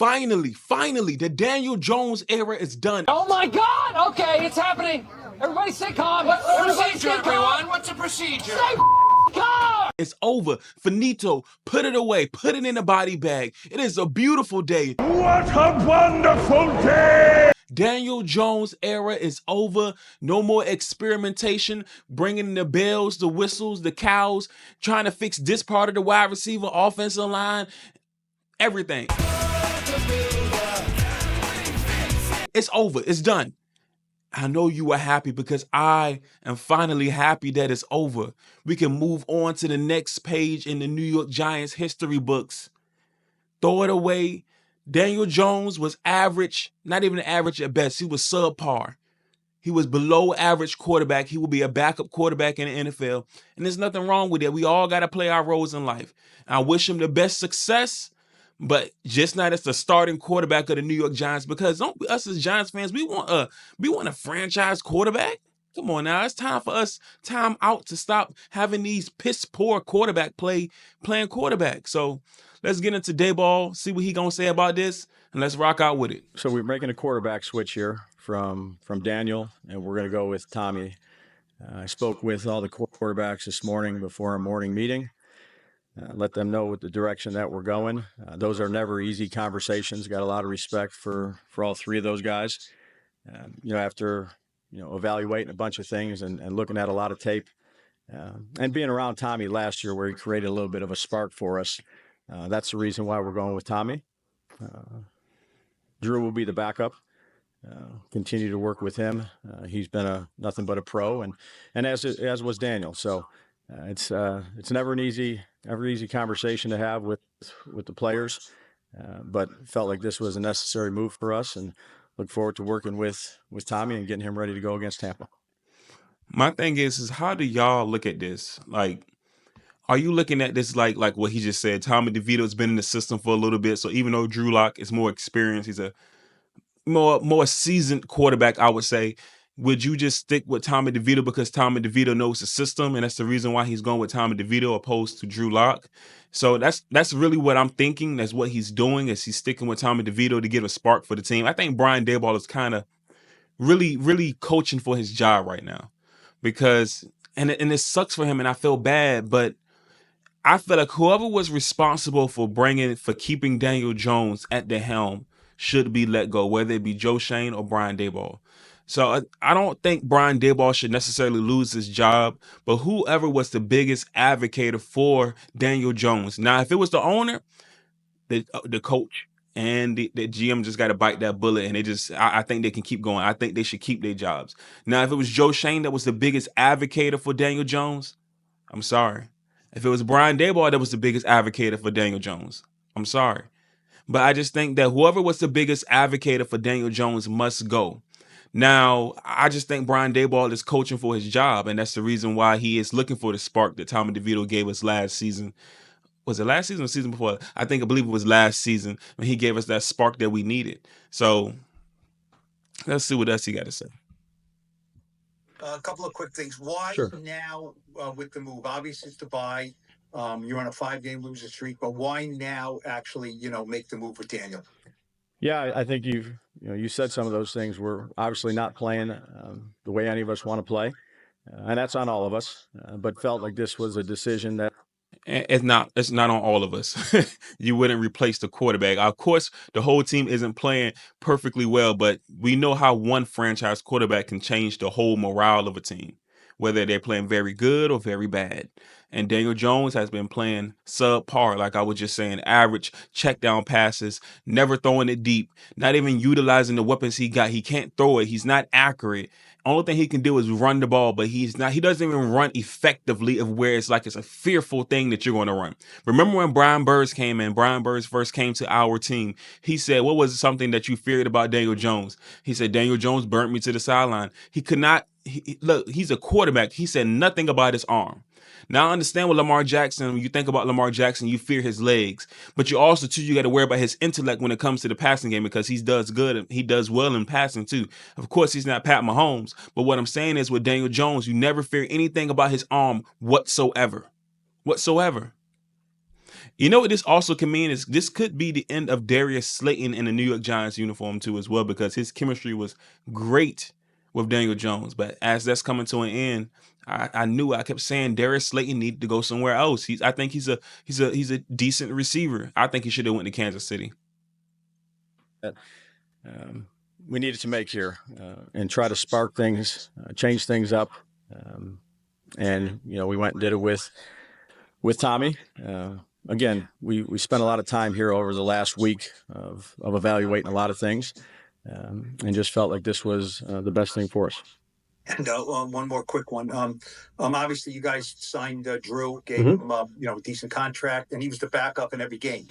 Finally, the Daniel Jones era is done. Oh my God! Okay, it's happening. Everybody stay calm. What's the Everybody procedure, stay calm. everyone? What's the procedure? Stay calm. It's over. Finito. Put it away. Put it in a body bag. It is a beautiful day. What a wonderful day! Daniel Jones era is over. No more experimentation, bringing the bells, the whistles, the cows, trying to fix this part of the wide receiver, offensive line, everything. It's over. It's done. I know you are happy because I am finally happy that it's over. We can move on to the next page in the New York Giants history books. Throw it away. Daniel Jones was average, not even average at best. He was subpar. He was below average quarterback. He will be a backup quarterback in the NFL. And there's nothing wrong with it. We all got to play our roles in life. I wish him the best success, but just not as the starting quarterback of the New York Giants, because don't us as Giants fans, we want a franchise quarterback. Come on now, it's time for us, time out to stop having these piss poor quarterback playing quarterback. So let's get into Dayball, see what he gonna say about this, and let's rock out with it. So we're making a quarterback switch here from Daniel, and we're going to go with Tommy. I spoke with all the quarterbacks this morning before our morning meeting. Let them know what the direction that we're going. Those are never easy conversations. Got a lot of respect for all three of those guys. After evaluating a bunch of things and looking at a lot of tape, and being around Tommy last year where he created a little bit of a spark for us, that's the reason why we're going with Tommy. Drew will be the backup. Continue to work with him. He's been nothing but a pro, and as was Daniel. So it's never an easy conversation to have with the players, but felt like this was a necessary move for us, and look forward to working with Tommy and getting him ready to go against Tampa. My thing is how do y'all look at this? Like, are you looking at this like what he just said? Tommy DeVito's been in the system for a little bit, so even though Drew Lock is more experienced, he's a more seasoned quarterback, I would say. Would you just stick with Tommy DeVito because Tommy DeVito knows the system, and that's the reason why he's going with Tommy DeVito opposed to Drew Lock? So that's really what I'm thinking. That's what he's doing, is he's sticking with Tommy DeVito to get a spark for the team. I think Brian Daboll is kind of really coaching for his job right now, because and it sucks for him, and I feel bad, but I feel like whoever was responsible for keeping Daniel Jones at the helm should be let go, whether it be Joe Shane or Brian Daboll. So I don't think Brian Daboll should necessarily lose his job, but whoever was the biggest advocate for Daniel Jones. Now, if it was the owner, the coach, and the GM just got to bite that bullet, and I think they can keep going. I think they should keep their jobs. Now, if it was Joe Shane that was the biggest advocate for Daniel Jones, I'm sorry. If it was Brian Daboll that was the biggest advocate for Daniel Jones, I'm sorry. But I just think that whoever was the biggest advocate for Daniel Jones must go. Now, I just think Brian Daboll is coaching for his job, and that's the reason why he is looking for the spark that Tommy DeVito gave us last season. Was it last season or the season before? I believe it was last season when he gave us that spark that we needed. So let's see what else he got to say. A couple of quick things. Why Sure. now with the move? Obviously, it's to buy. You're on a 5-game losing streak, but why now actually, make the move with Daniel? Yeah, I think you said some of those things. We're obviously not playing the way any of us want to play, and that's on all of us. But felt like this was a decision that it's not on all of us. You wouldn't replace the quarterback. Of course, the whole team isn't playing perfectly well, but we know how one franchise quarterback can change the whole morale of a team, whether they're playing very good or very bad. And Daniel Jones has been playing subpar, like I was just saying, average check down passes, never throwing it deep, not even utilizing the weapons he got. He can't throw it. He's not accurate. Only thing he can do is run the ball, but he doesn't even run effectively, of where it's like it's a fearful thing that you're going to run. Remember when Brian Burns came in, Brian Burns first came to our team, he said, what was something that you feared about Daniel Jones? He said, Daniel Jones burnt me to the sideline. He could not, look, he's a quarterback. He said nothing about his arm. Now, I understand with Lamar Jackson, when you think about Lamar Jackson, you fear his legs, but you also, too, you got to worry about his intellect when it comes to the passing game, because he does good. He does well in passing, too. Of course, he's not Pat Mahomes, but what I'm saying is with Daniel Jones, you never fear anything about his arm whatsoever. You know what this also can mean is this could be the end of Darius Slayton in the New York Giants uniform too as well, because his chemistry was great with Daniel Jones. But as that's coming to an end, I kept saying Darius Slayton needed to go somewhere else. I think he's a decent receiver. I think he should have went to Kansas City. That we needed to make here and try to spark things, change things up. And we went and did it with Tommy. Again, we spent a lot of time here over the last week of evaluating a lot of things, and just felt like this was the best thing for us. And one more quick one. Obviously, you guys signed Drew, gave him a decent contract, and he was the backup in every game.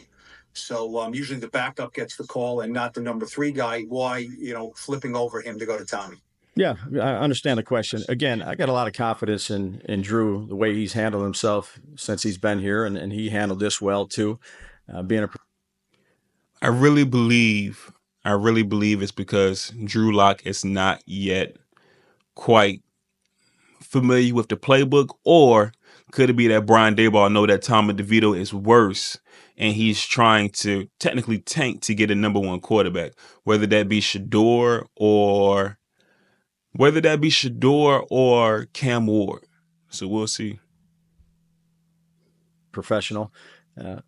So usually the backup gets the call and not the number 3 guy. Why flipping over him to go to Tommy? Yeah, I understand the question. Again, I got a lot of confidence in Drew, the way he's handled himself since he's been here, and he handled this well too. I really believe it's because Drew Lock is not yet quite familiar with the playbook, or could it be that Brian Daboll know that Tommy DeVito is worse and he's trying to technically tank to get a number 1 quarterback, whether that be Shador or Cam Ward. So we'll see. Professional.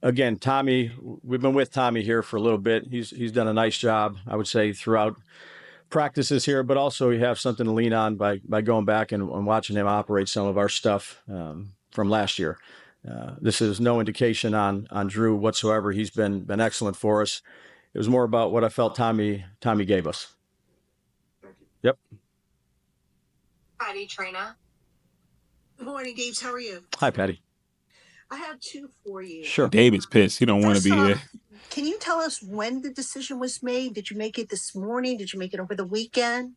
Again, Tommy, we've been with Tommy here for a little bit. He's done a nice job, I would say, throughout practices here, but also you have something to lean on by going back and watching him operate some of our stuff from last year. This is no indication on Drew whatsoever. He's been excellent for us. It was more about what I felt Tommy gave us. Yep. Patty Trina. Good morning, Dave. How are you? Hi, Patty. I have 2 for you. Sure. David's pissed. He don't want to be here. Can you tell us when the decision was made? Did you make it this morning? Did you make it over the weekend?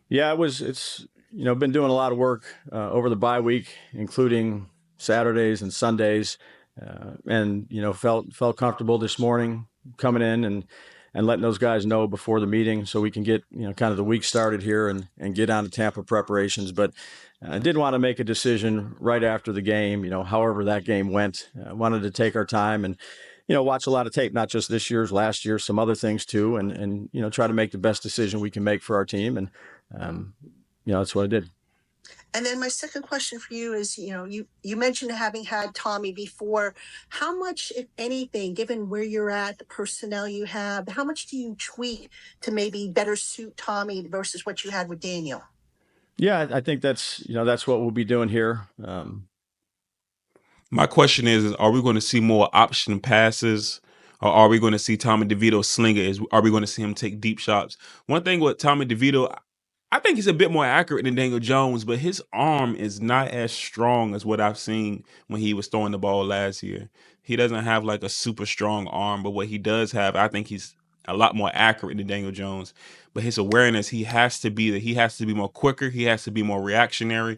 Yeah, it's been doing a lot of work over the bye week, including Saturdays and Sundays, and felt comfortable this morning coming in and letting those guys know before the meeting so we can get kind of the week started here and get on to Tampa preparations. But I did want to make a decision right after the game. However that game went, I wanted to take our time and watch a lot of tape, not just this year's, last year, some other things too, and try to make the best decision we can make for our team. And that's what I did. And then my second question for you is, you mentioned having had Tommy before. How much, if anything, given where you're at, the personnel you have, how much do you tweak to maybe better suit Tommy versus what you had with Daniel? Yeah, I think that's what we'll be doing here. My question is are we going to see more option passes, or are we going to see Tommy DeVito slinger? Are we going to see him take deep shots? One thing with Tommy DeVito, I think he's a bit more accurate than Daniel Jones, but his arm is not as strong as what I've seen when he was throwing the ball last year. He doesn't have like a super strong arm, but what he does have, I think he's a lot more accurate than Daniel Jones. But his awareness, he has to be more quicker. He has to be more reactionary.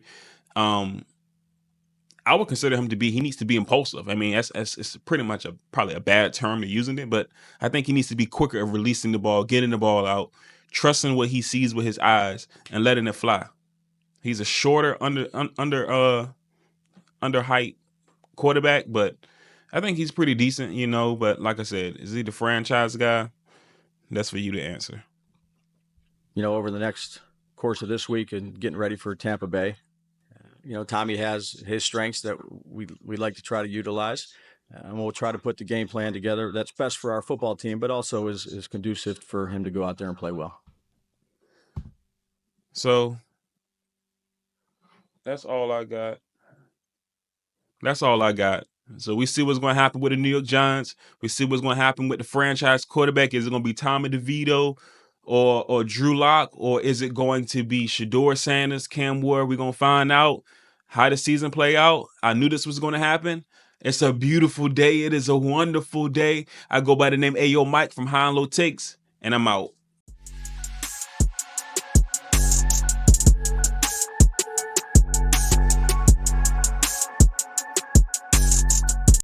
I would consider him to be, he needs to be impulsive. I mean, it's pretty much probably a bad term to using it, but I think he needs to be quicker at releasing the ball, getting the ball out, trusting what he sees with his eyes, and letting it fly. He's a shorter, under height quarterback, but I think he's pretty decent, but like I said, is he the franchise guy? That's for you to answer. Over the next course of this week and getting ready for Tampa Bay, Tommy has his strengths that we like to try to utilize, and we'll try to put the game plan together that's best for our football team, but also is conducive for him to go out there and play well. So that's all I got. So we see what's going to happen with the New York Giants. We see what's going to happen with the franchise quarterback. Is it going to be Tommy DeVito or Drew Lock, or is it going to be Shador Sanders, Cam Ward? We're going to find out how the season play out. I knew this was going to happen. It's a beautiful day. It is a wonderful day. I go by the name Ayo Mike from High and Low Takes, and I'm out.